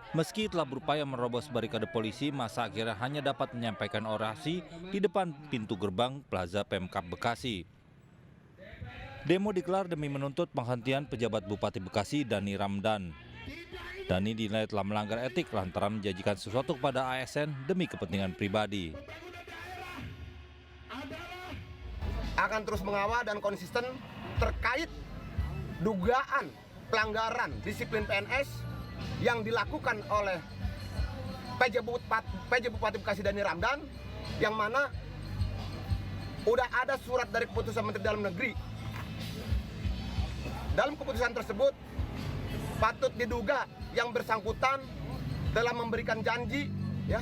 Meski telah berupaya menerobos barikade polisi, massa akhirnya hanya dapat menyampaikan orasi di depan pintu gerbang Plaza Pemkab Bekasi. Demo digelar demi menuntut penghentian pejabat Bupati Bekasi Dani Ramdan. Dani dinilai telah melanggar etik lantaran menjanjikan sesuatu kepada ASN demi kepentingan pribadi. Akan terus mengawal dan konsisten terkait dugaan pelanggaran disiplin PNS yang dilakukan oleh PJ Bupati Bekasi Dani Ramdan, yang mana udah ada surat dari keputusan Menteri Dalam Negeri. Dalam keputusan tersebut patut diduga yang bersangkutan telah memberikan janji ya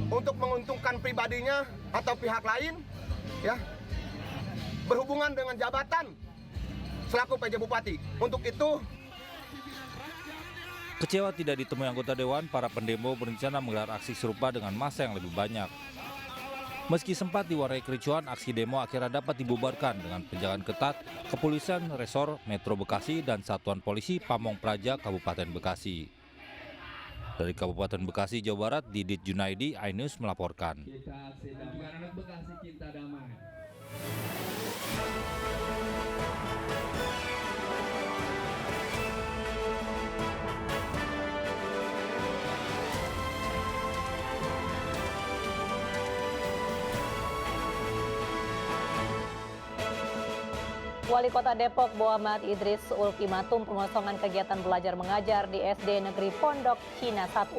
untuk menguntungkan pribadinya atau pihak lain ya berhubungan dengan jabatan selaku PJ Bupati. Untuk itu, kecewa tidak ditemui anggota dewan, para pendemo berencana menggelar aksi serupa dengan massa yang lebih banyak. Meski sempat diwarnai kericuhan, aksi demo akhirnya dapat dibubarkan dengan penjagaan ketat Kepolisian Resor Metro Bekasi dan Satuan Polisi Pamong Praja Kabupaten Bekasi. Dari Kabupaten Bekasi, Jawa Barat, Didit Junaidi, iNews melaporkan. Wali Kota Depok Muhammad Idris ultimatum pengosongan kegiatan belajar mengajar di SD Negeri Pondok Cina 1.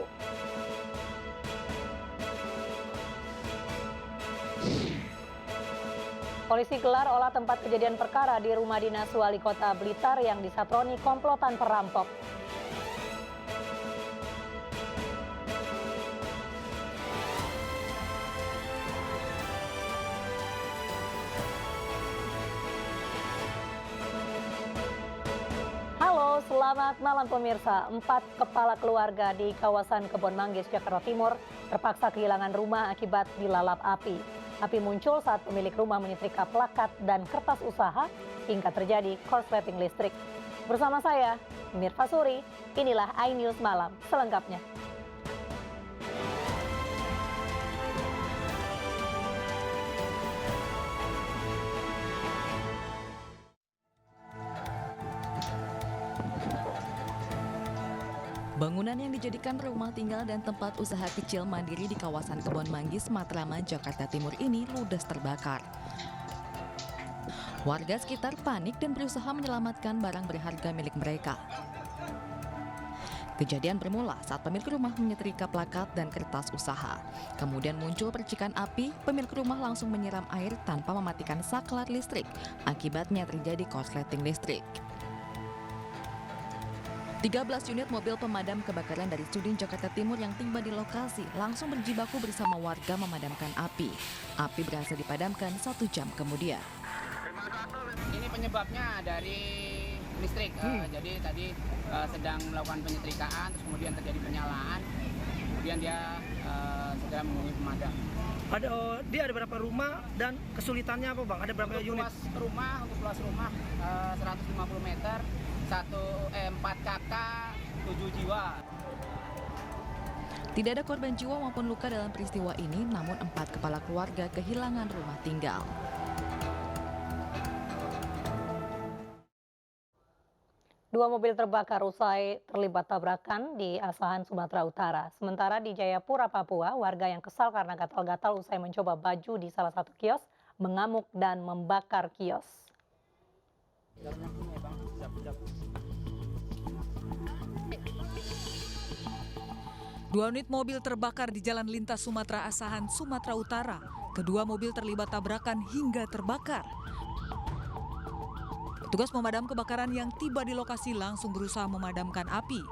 Polisi gelar olah tempat kejadian perkara di rumah dinas Wali Kota Blitar yang disatroni komplotan perampok. Halo, selamat malam pemirsa. 4 kepala keluarga di kawasan Kebon Manggis, Jakarta Timur terpaksa kehilangan rumah akibat dilalap api. Api muncul saat pemilik rumah menyetrika plakat dan kertas usaha hingga terjadi korsleting listrik. Bersama saya, Mirfa Suri, inilah iNews Malam selengkapnya. Bangunan yang dijadikan rumah tinggal dan tempat usaha kecil mandiri di kawasan Kebon Manggis, Matraman, Jakarta Timur ini ludes terbakar. Warga sekitar panik dan berusaha menyelamatkan barang berharga milik mereka. Kejadian bermula saat pemilik rumah menyetrika plakat dan kertas usaha. Kemudian muncul percikan api, pemilik rumah langsung menyiram air tanpa mematikan saklar listrik. Akibatnya terjadi korsleting listrik. 13 unit mobil pemadam kebakaran dari Sudin Jakarta Timur yang tiba di lokasi langsung berjibaku bersama warga memadamkan api. Api berhasil dipadamkan 1 jam kemudian. Ini penyebabnya dari listrik. Jadi tadi sedang melakukan penyetrikaan, terus kemudian terjadi penyalaan. Kemudian dia segera menghubungi pemadam. Dia ada berapa rumah dan kesulitannya apa Bang? Ada berapa unit? Untuk luas rumah 150 meter. 4 kakak, 7 jiwa. Tidak ada korban jiwa maupun luka dalam peristiwa ini, namun 4 kepala keluarga kehilangan rumah tinggal. Dua mobil terbakar usai terlibat tabrakan di Asahan, Sumatera Utara. Sementara di Jayapura, Papua, warga yang kesal karena gatal-gatal usai mencoba baju di salah satu kios, mengamuk dan membakar kios. Dua unit mobil terbakar di Jalan Lintas Sumatera Asahan, Sumatera Utara. Kedua mobil terlibat tabrakan hingga terbakar. Petugas pemadam kebakaran yang tiba di lokasi langsung berusaha memadamkan api.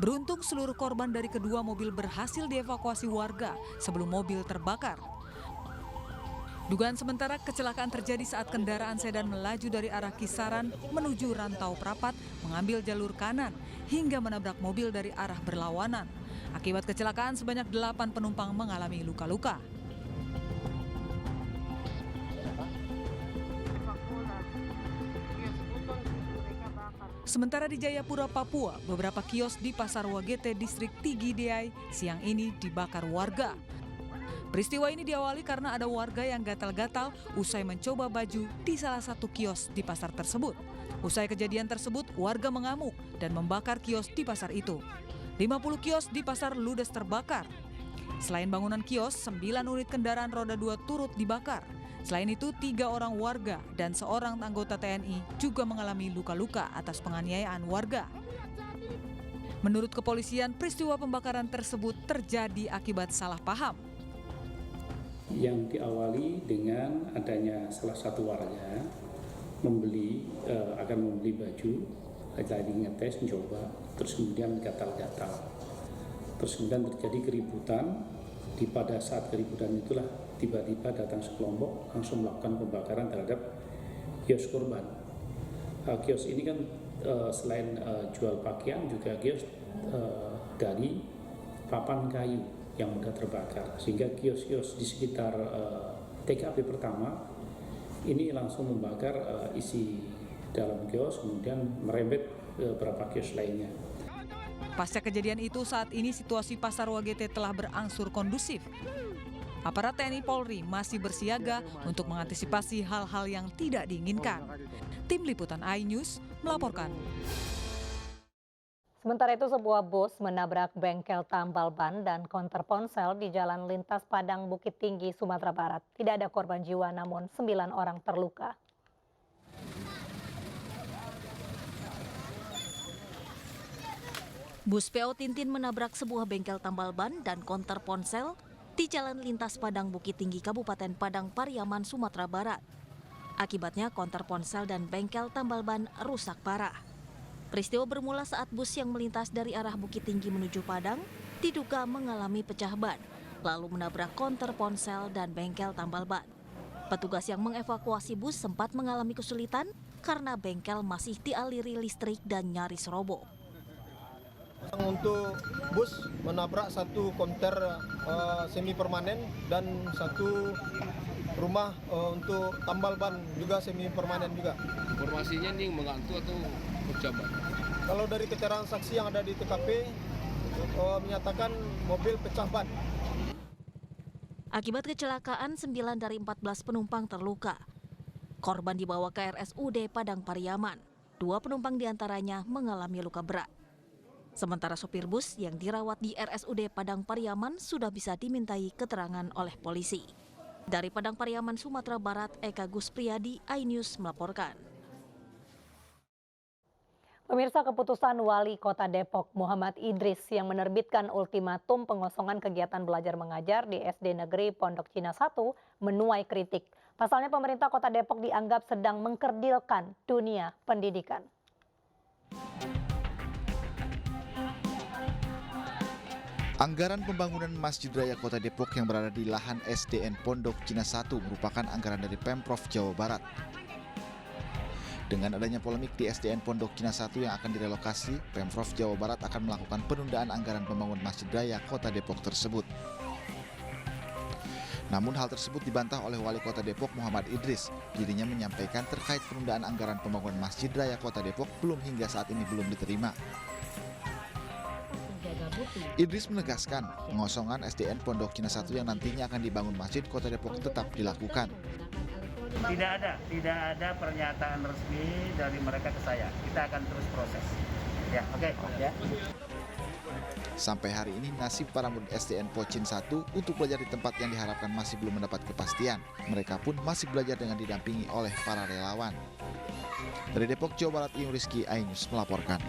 Beruntung seluruh korban dari kedua mobil berhasil dievakuasi warga sebelum mobil terbakar. Dugaan sementara kecelakaan terjadi saat kendaraan sedan melaju dari arah Kisaran menuju Rantau Prapat mengambil jalur kanan hingga menabrak mobil dari arah berlawanan. Akibat kecelakaan sebanyak 8 penumpang mengalami luka-luka. Sementara di Jayapura, Papua, beberapa kios di Pasar Wagete, Distrik Tigideai, siang ini dibakar warga. Peristiwa ini diawali karena ada warga yang gatal-gatal usai mencoba baju di salah satu kios di pasar tersebut. Usai kejadian tersebut, warga mengamuk dan membakar kios di pasar itu. 50 kios di pasar ludes terbakar. Selain bangunan kios, 9 unit kendaraan roda 2 turut dibakar. Selain itu, 3 orang warga dan seorang anggota TNI juga mengalami luka-luka atas penganiayaan warga. Menurut kepolisian, peristiwa pembakaran tersebut terjadi akibat salah paham. Yang diawali dengan adanya salah satu warga akan membeli baju, lagi ngetes, mencoba, terus kemudian gatal-gatal. Terus kemudian terjadi keributan. Pada saat keributan itulah tiba-tiba datang sekelompok langsung melakukan pembakaran terhadap kios korban. Kios ini kan selain jual pakaian juga kios dari papan kayu yang mudah terbakar, sehingga kios-kios di sekitar TKP pertama ini langsung membakar isi dalam kios, kemudian merembet beberapa kios lainnya. Pasca kejadian itu, saat ini situasi Pasar Wagete telah berangsur kondusif. Aparat TNI Polri masih bersiaga untuk mengantisipasi hal-hal yang tidak diinginkan. Tim Liputan iNews melaporkan. Sementara itu, sebuah bus menabrak bengkel tambal ban dan konter ponsel di Jalan Lintas Padang Bukit Tinggi, Sumatera Barat. Tidak ada korban jiwa, namun 9 orang terluka. Bus PO Tintin menabrak sebuah bengkel tambal ban dan konter ponsel di Jalan Lintas Padang Bukit Tinggi, Kabupaten Padang Pariaman, Sumatera Barat. Akibatnya konter ponsel dan bengkel tambal ban rusak parah. Peristiwa bermula saat bus yang melintas dari arah Bukit Tinggi menuju Padang diduga mengalami pecah ban, lalu menabrak konter ponsel dan bengkel tambal ban. Petugas yang mengevakuasi bus sempat mengalami kesulitan karena bengkel masih dialiri listrik dan nyaris roboh. Untuk bus menabrak satu konter semi permanen dan satu rumah untuk tambal ban juga semi permanen juga. Informasinya ini mengantuk atau berjabat? Kalau dari keterangan saksi yang ada di TKP menyatakan mobil pecah ban. Akibat kecelakaan, 9 dari 14 penumpang terluka. Korban dibawa ke RSUD Padang Pariaman. 2 penumpang diantaranya mengalami luka berat. Sementara sopir bus yang dirawat di RSUD Padang Pariaman sudah bisa dimintai keterangan oleh polisi. Dari Padang Pariaman, Sumatera Barat, Eka Guspriyadi, iNews melaporkan. Pemirsa, keputusan Wali Kota Depok Muhammad Idris yang menerbitkan ultimatum pengosongan kegiatan belajar mengajar di SD Negeri Pondok Cina 1 menuai kritik. Pasalnya pemerintah Kota Depok dianggap sedang mengkerdilkan dunia pendidikan. Anggaran pembangunan Masjid Raya Kota Depok yang berada di lahan SDN Pondok Cina 1 merupakan anggaran dari Pemprov Jawa Barat. Dengan adanya polemik di SDN Pondok Cina 1 yang akan direlokasi, Pemprov Jawa Barat akan melakukan penundaan anggaran pembangunan Masjid Raya Kota Depok tersebut. Namun hal tersebut dibantah oleh Wali Kota Depok Muhammad Idris. Dirinya menyampaikan terkait penundaan anggaran pembangunan Masjid Raya Kota Depok hingga saat ini belum diterima. Idris menegaskan pengosongan SDN Pondok Cina 1 yang nantinya akan dibangun Masjid Kota Depok tetap dilakukan. Tidak ada pernyataan resmi dari mereka ke saya. Kita akan terus proses. Ya, oke. Ya. Sampai hari ini nasib para murid SDN Pocin 1 untuk belajar di tempat yang diharapkan masih belum mendapat kepastian. Mereka pun masih belajar dengan didampingi oleh para relawan. Dari Depok, Jawa Barat, Yung Rizky, iNews melaporkan.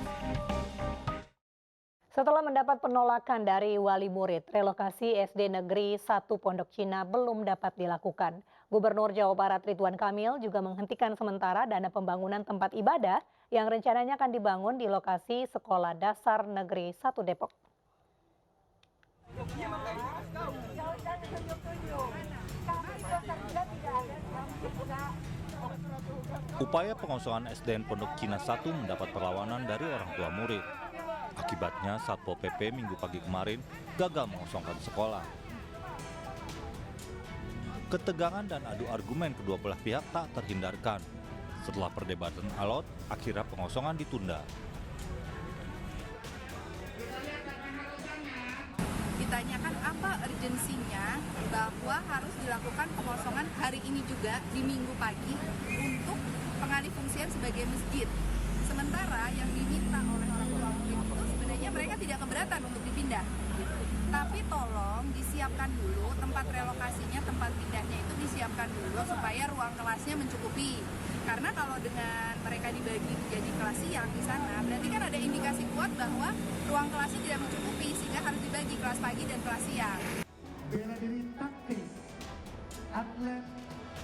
Setelah mendapat penolakan dari wali murid, relokasi SD Negeri 1 Pondok Cina belum dapat dilakukan. Gubernur Jawa Barat Ridwan Kamil juga menghentikan sementara dana pembangunan tempat ibadah yang rencananya akan dibangun di lokasi Sekolah Dasar Negeri 1 Depok. Upaya pengosongan SDN Pondok Cina 1 mendapat perlawanan dari orang tua murid. Akibatnya, Satpol PP Minggu pagi kemarin gagal mengosongkan sekolah. Ketegangan dan adu argumen kedua belah pihak tak terhindarkan. Setelah perdebatan alot, akhirnya pengosongan ditunda. Ditanyakan apa urgensinya bahwa harus dilakukan pengosongan hari ini juga di Minggu pagi untuk pengalih fungsian sebagai masjid. Sementara yang diminta oleh orang tua murid itu sebenarnya mereka tidak keberatan untuk dipindah. Tapi tolong disiapkan dulu tempat relokasinya, tempat pindahnya itu disiapkan dulu supaya ruang kelasnya mencukupi. Karena kalau dengan mereka dibagi menjadi kelas siang di sana, berarti kan ada indikasi kuat bahwa ruang kelasnya tidak mencukupi sehingga harus dibagi kelas pagi dan kelas siang. Bela diri taktis, atlet,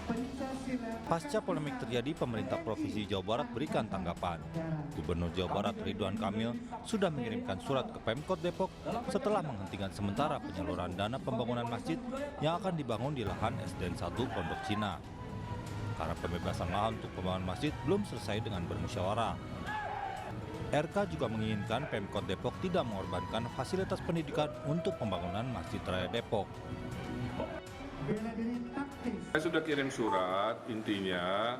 Pancasila. Pasca polemik terjadi, pemerintah Provinsi Jawa Barat berikan tanggapan. Gubernur Jawa Barat Ridwan Kamil sudah mengirimkan surat ke Pemkot Depok setelah menghentikan sementara penyaluran dana pembangunan masjid yang akan dibangun di lahan SDN 1 Pondok Cina. Karena pembebasan lahan untuk pembangunan masjid belum selesai dengan bermusyawarah. RK juga menginginkan Pemkot Depok tidak mengorbankan fasilitas pendidikan untuk pembangunan Masjid Raya Depok. Saya sudah kirim surat, intinya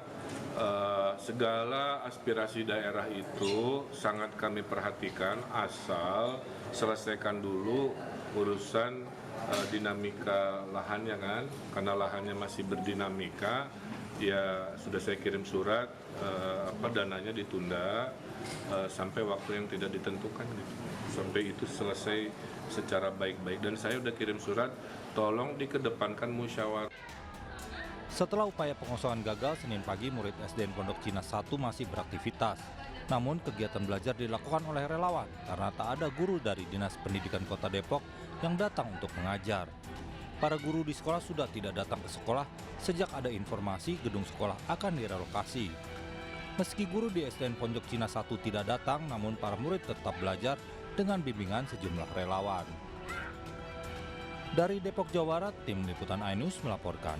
segala aspirasi daerah itu sangat kami perhatikan asal selesaikan dulu urusan dinamika lahannya kan, karena lahannya masih berdinamika, ya sudah saya kirim surat dananya ditunda sampai waktu yang tidak ditentukan gitu. Sampai itu selesai secara baik-baik, dan saya sudah kirim surat tolong dikedepankan musyawarah. Setelah upaya pengosongan gagal, Senin pagi murid SDN Pondok Cina 1 masih beraktivitas. Namun kegiatan belajar dilakukan oleh relawan karena tak ada guru dari Dinas Pendidikan Kota Depok yang datang untuk mengajar. Para guru di sekolah sudah tidak datang ke sekolah sejak ada informasi gedung sekolah akan direlokasi. Meski guru di SDN Pondok Cina 1 tidak datang, namun para murid tetap belajar dengan bimbingan sejumlah relawan. Dari Depok, Jawa Barat, tim liputan iNews melaporkan.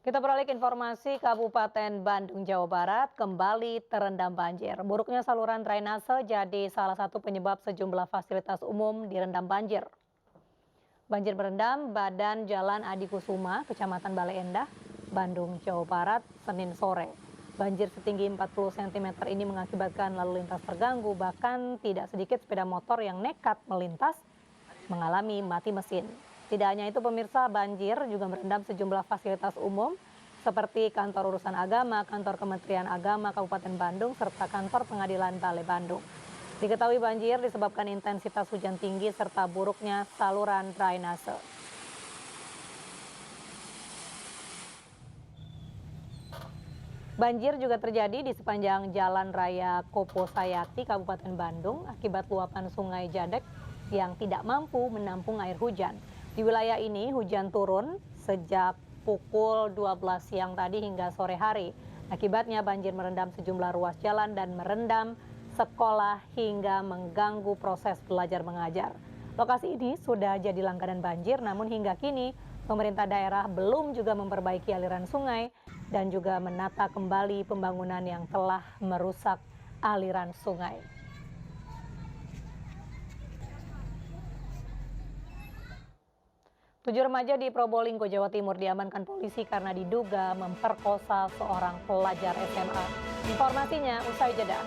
Kita beralih ke informasi. Kabupaten Bandung, Jawa Barat kembali terendam banjir. Buruknya saluran drainase jadi salah satu penyebab sejumlah fasilitas umum direndam banjir. Banjir merendam badan Jalan Adi Kusuma, Kecamatan Bale Endah, Bandung, Jawa Barat, Senin sore. Banjir setinggi 40 cm ini mengakibatkan lalu lintas terganggu, bahkan tidak sedikit sepeda motor yang nekat melintas mengalami mati mesin. Tidak hanya itu pemirsa, banjir juga merendam sejumlah fasilitas umum seperti kantor urusan agama, kantor Kementerian Agama Kabupaten Bandung, serta kantor Pengadilan Balai Bandung. Diketahui banjir disebabkan intensitas hujan tinggi serta buruknya saluran drainase. Banjir juga terjadi di sepanjang Jalan Raya Kopo Sayati, Kabupaten Bandung, akibat luapan Sungai Jadek yang tidak mampu menampung air hujan. Di wilayah ini hujan turun sejak pukul 12 siang tadi hingga sore hari. Akibatnya banjir merendam sejumlah ruas jalan dan merendam sekolah hingga mengganggu proses belajar mengajar. Lokasi ini sudah jadi langganan banjir, namun hingga kini pemerintah daerah belum juga memperbaiki aliran sungai dan juga menata kembali pembangunan yang telah merusak aliran sungai. Tujuh remaja di Probolinggo, Jawa Timur diamankan polisi karena diduga memperkosa seorang pelajar SMA. Informasinya usai jeda.